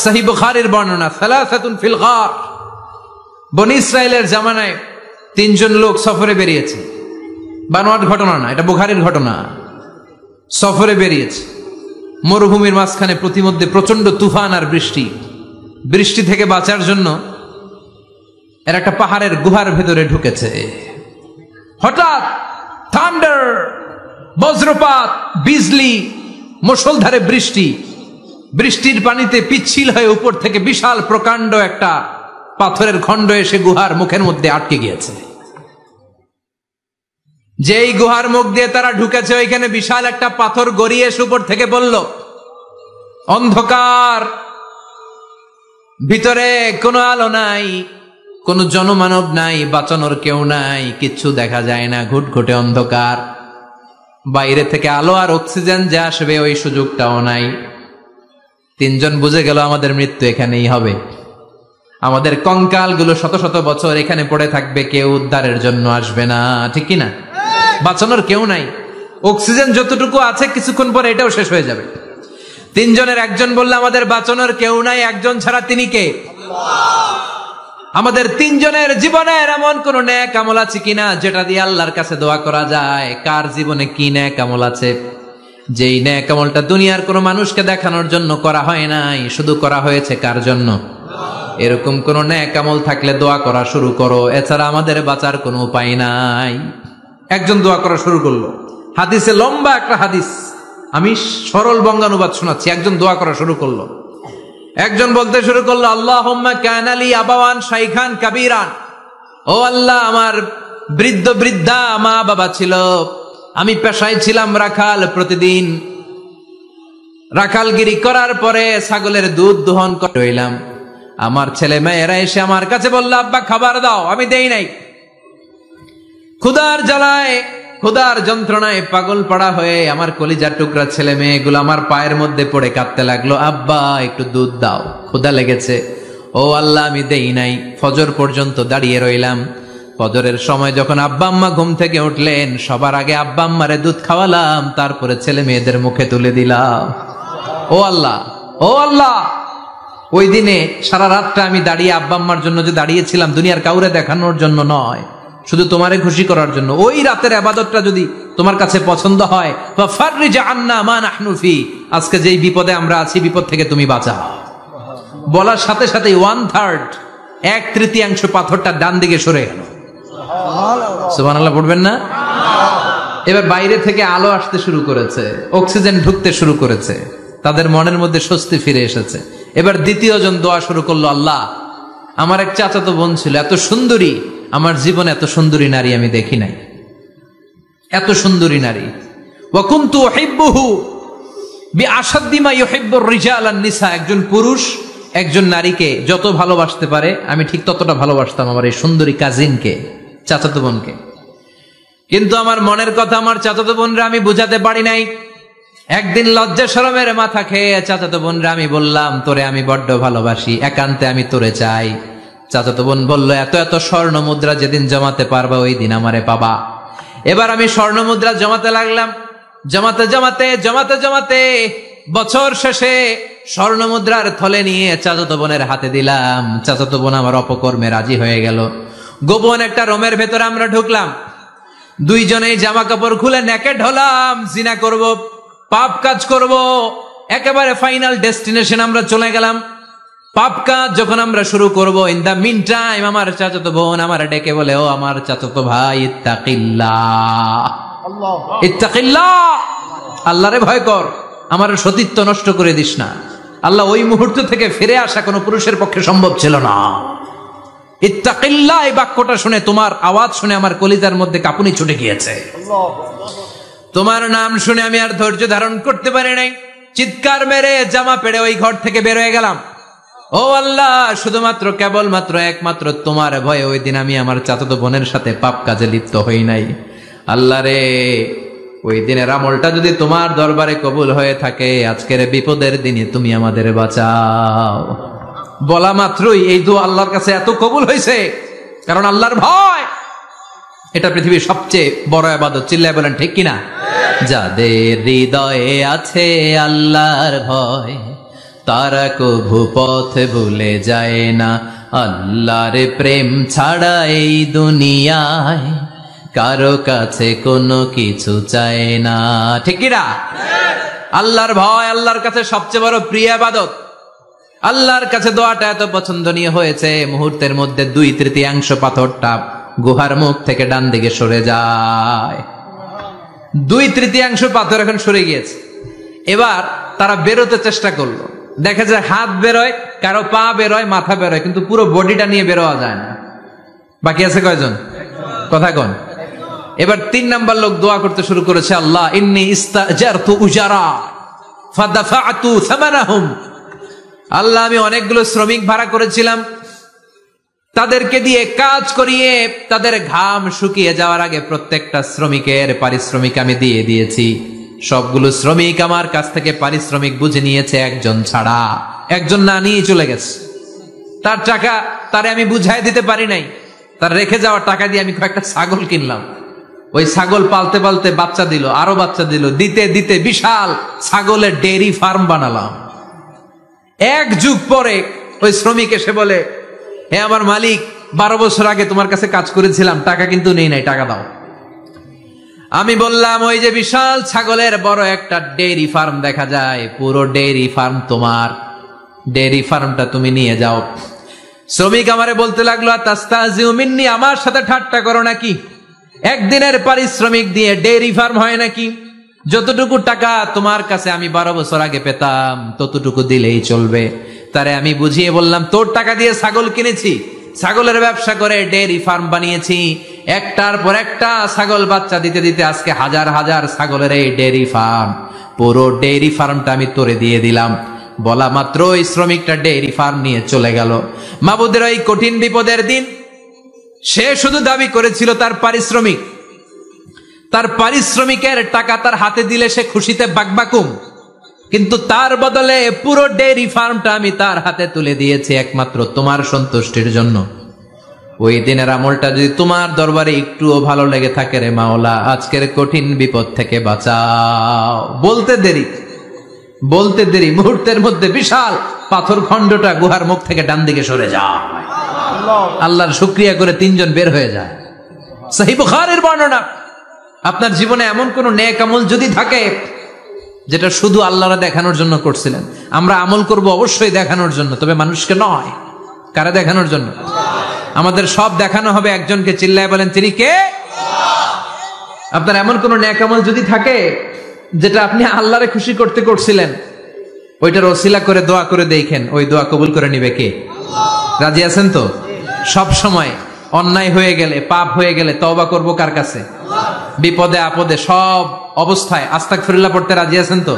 সহিহ বুখারীর বর্ণনা, সালাসাতুন ফিল গার। বনী ইসরাইলের জামানায় 3 জন লোক সফরে বেরিয়েছে। বানোয়াট ঘটনা না, এটা বুখারীর ঘটনা। সফরে বেরিয়েছে, মরুভূমির মাঝখানে প্রতিমধ্যে প্রচন্ড তুফান আর বৃষ্টি। বৃষ্টি থেকে বাঁচার জন্য এর একটা পাহাড়ের গুহার ভেতরে ঢুকেছে। হঠাৎ থান্ডার, বজ্রপাত, বিজলি, মুষলধারে বৃষ্টি। বৃষ্টির পানিতে পিচ্ছিল হয়ে উপর থেকে বিশাল প্রকাণ্ড একটা পাথরের খণ্ড এসে গুহার মুখের মধ্যে আটকে গিয়েছে। যেই গুহার মুখ দিয়ে তারা ঢুকেছে, ওইখানে বিশাল একটা পাথর গড়িয়ে এসে উপর থেকে বলল, অন্ধকার, ভিতরে কোনো আলো নাই, কোনো জনমানব নাই, বাঁচানোর কেউ নাই, কিচ্ছু দেখা যায় না, ঘুটঘুটে অন্ধকার। বাইরে থেকে আলো আর অক্সিজেন যে আসবে ওই সুযোগটাও নাই। 3 জন বুঝে গেল আমাদের মৃত্যু এখানেই হবে, আমাদের কঙ্কালগুলো শত শত বছর এখানে পড়ে থাকবে, কেউ উদ্ধারের জন্য আসবে না। ঠিক কিনা? বাঁচানোর কেউ নাই, অক্সিজেন যতটুকু আছে কিছুক্ষণ পরে এটাও শেষ হয়ে যাবে। 3 জনের একজন বলল, আমাদের বাঁচানোর কেউ নাই, একজন ছাড়া তিনি কে? আমাদের 3 জনের জীবনের এমন কোন নেক আমল আছে কিনা যেটা দিয়ে আল্লাহর কাছে দোয়া করা যায়? কার জীবনে কি নেক আমল আছে যেই নেক আমলটা দুনিয়ার কোন মানুষকে দেখানোর জন্য করা হয় নাই, শুধু করা হয়েছে কার জন্য? এরকম কোন নেক আমল থাকলে দোয়া করা শুরু করো, এছাড়া আমাদের বাঁচার কোনো উপায় নাই। একজন দোয়া করা শুরু করলো। হাদিসে লম্বা একটা হাদিস, আমি সরল বঙ্গানুবাদ শোনাচ্ছি। একজন দোয়া করা শুরু করলো। একজন বলতে শুরু করলো, আল্লাহুম্মা কানা লি আবাওয়ান শাইখান কাবীরান। ও আল্লাহ, আমার বৃদ্ধ বৃদ্ধা মা বাবা ছিল, আমি পেশায় ছিলাম রাখাল, প্রতিদিন রাখালগিরি করার পরে ছাগলের দুধ দোহন করে হইলাম। আমার ছেলে মেয়েরা এসে আমার কাছে বলল, আব্বা খাবার দাও, আমি দেই নাই। ক্ষুধার জ্বালায়, ক্ষুধার যন্ত্রণায় পাগল পড়া হয়ে আমার কলিজার টুকরা ছেলে মেয়েগুলো আমার পায়ের মধ্যে পড়ে কাঁদতে লাগলো, আব্বা একটু দুধ দাও, ক্ষুধা লেগেছে। ও আল্লাহ, আমি দেই নাই। ফজর পর্যন্ত দাঁড়িয়ে রইলাম। ফজরের সময় যখন আব্বা আম্মা ঘুম থেকে উঠলেন, সবার আগে আব্বা আম্মারে দুধ খাওয়ালাম, তারপরে ছেলে মেয়েদের মুখে তুলে দিলাম। ও আল্লাহ, ও আল্লাহ, ওই দিনে সারা রাতটা আমি দাঁড়িয়ে আব্বা আম্মার জন্য যে দাঁড়িয়েছিলাম, দুনিয়ার কাউরে দেখানোর জন্য নয়, শুধু তোমারে খুশি করার জন্য। ওই রাতের ইবাদতটা যদি তোমার কাছে পছন্দ হয়, ফাফাররিজ আন্না মা নাহনু ফি, আজকে যেই বিপদে আমরা আছি, বিপদ থেকে তুমি বাঁচাও। বলার সাথে সাথে 1/3, 1/3 পাথরটা ডান দিকে সরে গেল। সুবহানাল্লাহ পড়বেন না? এবার বাইরে থেকে আলো আসতে শুরু করেছে, অক্সিজেন ঢুকতে শুরু করেছে, তাদের মনের মধ্যে স্বস্তি ফিরে এসেছে। এবার দ্বিতীয় জন দোয়া শুরু করলো, আল্লাহ, আমার এক চাচাতো বোন ছিল, এত সুন্দরী, আমার জীবনে এত সুন্দরী নারী আমি দেখি নাই, এত সুন্দরী নারী। ওয়া কুনতু উহিব্বুহু বিআশাদ্দি মা ইউহিব্বুর রিজাল আন-নিসা, একজন পুরুষ একজন নারীকে যত ভালোবাসতে পারে আমি ঠিক ততটা ভালোবাসতাম আমার এই সুন্দরী কাজিনকে, চাচাতো বোনকে। কিন্তু আমার মনের কথা আমার চাচাতো বোনরা আমি বুঝাতে পারি নাই। একদিন লজ্জা শরমের মাথা খেয়ে চাচাতো বোনরা আমি বললাম, তোরে আমি বড্ড ভালোবাসি, একান্তে আমি তোরে চাই। চাচাতো বোন বলল, এত এত স্বর্ণ মুদ্রা যেদিন জমাতে পারবা ওই দিন আমারে পাবা। এবার আমি স্বর্ণ মুদ্রা জমাতে লাগলাম। জমাতে জমাতে জমাতে জমাতে বছর শেষে স্বর্ণ মুদ্রার থলে নিয়ে চাচাতো বোনের হাতে দিলাম। চাচাতো বোন আমার অপকর্মে রাজি হয়ে গেল। গোপন একটা রুমের ভেতরে আমরা ঢুকলাম, দুইজনেই জামা কাপড় খুলে নেকেড হলাম, জিনা করব, পাপ কাজ করব। একেবারে ফাইনাল ডেস্টিনেশন আমরা চলে গেলাম। পাপ কাজ যখন আমরা শুরু করব, ইন দা মিন টাইম আমার চাচাতো বোন আমার ডেকে বলে, ও আমার চাচাতো ভাই, ইত্তাকিল্লাহ, ইত্তাকিল্লাহ, আল্লাহরে ভয় কর, আমার সতীত্ব নষ্ট করে দিস না। আল্লাহ ওই মুহূর্ত থেকে ফিরে আসা কোনো পুরুষের পক্ষে সম্ভব ছিল না। ইত্তাকিল্লাহ, এই বাক্যটা শুনে, তোমার আওয়াজ শুনে আমার কলিজার মধ্যে কাঁপুনি ছুটে গিয়েছে। তোমার নাম শুনে আমি আর ধৈর্য ধারণ করতে পারি নাই, চিৎকার মেরে জামা পেড়ে ওই ঘর থেকে বের হয়ে গেলাম। ও আল্লাহ, শুধুমাত্র কেবলমাত্র একমাত্র তোমার ভয়ে ওই দিন আমি আমার চাচাতো বোনের সাথে পাপ কাজে লিপ্ত হই নাই। আল্লাহ রে, ওই দিনের আমলটা যদি তোমার দরবারে কবুল হয়ে থাকে, আজকের বিপদের দিনে তুমি আমাদের বাঁচাও। বলা মাত্রই এই দোয়া আল্লাহর কাছে এত কবুল হয়েছে, কারণ আল্লাহর ভয় এটা পৃথিবীর সবচেয়ে বড় ইবাদত। চিল্লায় বলেন ঠিক কিনা? যাদের হৃদয়ে আছে আল্লাহর ভয়, তারা কভু পথ ভুলে যায় না। আল্লাহর প্রেম ছাড়া এই দুনিয়ায় কারো কাছে কোনো কিছু চায় না। ঠিক কি না? আল্লাহর ভয় আল্লাহর কাছে সবচেয়ে বড় প্রিয় ইবাদত। আল্লাহর কাছে দোয়াটা এত পছন্দনীয় হয়েছে, মুহূর্তের মধ্যে 2/3 পাথরটা গুহার মুখ থেকে ডান দিকে সরে যায়। 2/3 পাথর এখন সরে গিয়েছে। এবার তারা বেরোতে চেষ্টা করলো, দেখা যায় হাত বেরোয়, কারো পা বেরোয়, মাথা বেরোয়, কিন্তু পুরো বডিটা নিয়ে বেরোয়া যায় না। বাকি আছে কয়জন? কথা কোন? এবার 3 নাম্বার লোক দোয়া করতে শুরু করেছে, আল্লাহ ইন্নী ইস্তাজারতু উজারা ফাদাফাতু সামানাহুম। আল্লাহ আমি অনেকগুলো শ্রমিক ভাড়া করেছিলাম, তাদেরকে দিয়ে কাজ করিয়ে তাদের ঘাম শুকিয়ে যাওয়ার আগে প্রত্যেকটা শ্রমিকের পারিশ্রমিক আমি দিয়ে দিয়েছি। সবগুলো শ্রমিক আমার কাছ থেকে পারিশ্রমিক বুঝে নিয়েছে, একজন ছাড়া। একজন না নিয়ে চলে গেছে। তার টাকা তারে আমি বুঝাই দিতে পারি নাই। তার রেখে যাওয়ার টাকা দিয়ে আমি কয়েকটা ছাগল কিনলাম। ওই ছাগল পালতে পালতে বাচ্চা দিল, আরো বাচ্চা দিল, দিতে দিতে বিশাল ছাগলের ডেইরি ফার্ম বানালাম। 1 যুগ পরে ওই শ্রমিক এসে বলে, হে আমার মালিক, 12 বছর আগে তোমার কাছে কাজ করেছিলাম, টাকা কিন্তু নেই নাই, টাকা দাও। আমি বললাম, ওই যে বিশাল ছাগলের বড় একটা ডেইরি ফার্ম দেখা যায়, পুরো ডেইরি ফার্ম তোমার, ডেইরি ফার্মটা তুমি নিয়ে যাও। শ্রমিক আমারে বলতে লাগলো, তাস্তাজিউ মিন্নি, আমার সাথে ঠাট্টা করো নাকি? একদিনের পারিশ্রমিক দিয়ে ডেইরি ফার্ম হয় নাকি? যতটুকু টাকা তোমার কাছে আমি 12 বছর আগে পেতাম ততটুকু দিলেই চলবে। তারে আমি বুঝিয়ে বললাম, তোর টাকা দিয়ে ছাগল কিনেছি, ছাগলের ব্যবসা করে ডেইরি ফার্ম বানিয়েছি, একটার পর একটা ছাগল বাচ্চা দিতে দিতে আজকে হাজার হাজার ছাগলের এই ডেইরি ফার্ম, পুরো ডেইরি ফার্মটা আমি তোরে দিয়ে দিলাম। বলা মাত্র ওই শ্রমিকটা ডেইরি ফার্ম নিয়ে চলে গেল। মাবুদের ওই কঠিন বিপদের দিন সে শুধু দাবি করেছিল তার পারিশ্রমিক, তার পারিশ্রমিকের টাকা তার হাতে দিলে সে খুশিতে বাকবাকুম, কিন্তু তার বদলে পুরো ডেইরি ফার্মটা আমি তার হাতে তুলে দিয়েছি একমাত্র তোমার সন্তুষ্টির জন্য। ওই দিনের আমলটা যদি তোমার দরবারে একটুও ভালো লেগে থাকে রে মাওলা, আজকের কঠিন বিপদ থেকে বাঁচাও। বলতে দেরি মুহূর্তের মধ্যে বিশাল পাথর খণ্ডটা গুহার মুখ থেকে ডান দিকে সরে যায়। আল্লাহর শুকরিয়া করে 3 জন বের হয়ে যায়। সহিহ বুখারীর বর্ণনা। আপনার জীবনে এমন কোন নেক আমল যদি থাকে যেটা শুধু আল্লাহরা দেখানোর জন্য করছিলেন, আমরা আমল করব অবশ্যই দেখানোর জন্য, তবে মানুষকে নয়। কারা দেখানোর জন্য? আমাদের সব দেখানো হবে একজনকে। চিল্লায় বলেন, তিনি কে? আপনার এমন কোন নেক আমল যদি থাকে যেটা আপনি আল্লাহরে খুশি করতে করছিলেন, ওইটার ওসিলা করে দোয়া করে দেখেন, ওই দোয়া কবুল করে নিবে কে? রাজি আছেন তো? সব সময় অন্যায় হয়ে গেলে, পাপ হয়ে গেলে তওবা করব কার কাছে? বিপদে আপদে সব অবস্থায় আস্তাগফিরুল্লাহ পড়তে রাজি আছেন তো?